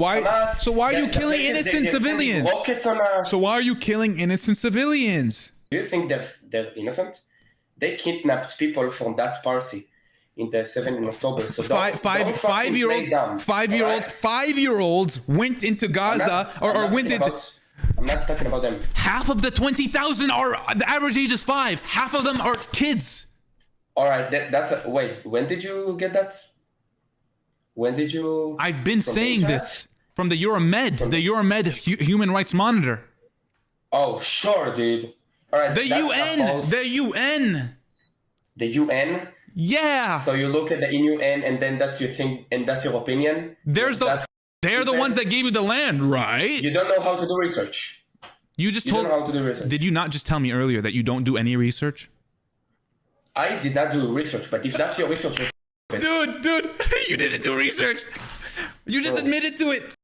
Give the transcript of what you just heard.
Why? Hamas, So why are you the killing places innocent they're sending civilians? Rockets on us. So why are you killing innocent civilians? Do you think they're innocent? They kidnapped people from that party in the 7th of October. So don't fucking play dumb. Five-year-olds went into Gaza I'm not talking about them. Half of the 20,000 are the average age is 5. Half of them are kids. All right, wait. When did you get that? When did you? I've been saying this from the Euromed Human Rights Monitor. Oh, sure, dude. All right. The UN. The UN. Yeah. So you look at the UN, and then that's your thing, and that's your opinion. They're the ones that gave you the land, right? You don't know how to do research. You don't know how to do research. Did you not just tell me earlier that you don't do any research? I did not do research, but if that's your research, dude, you didn't do research. You just admitted to it.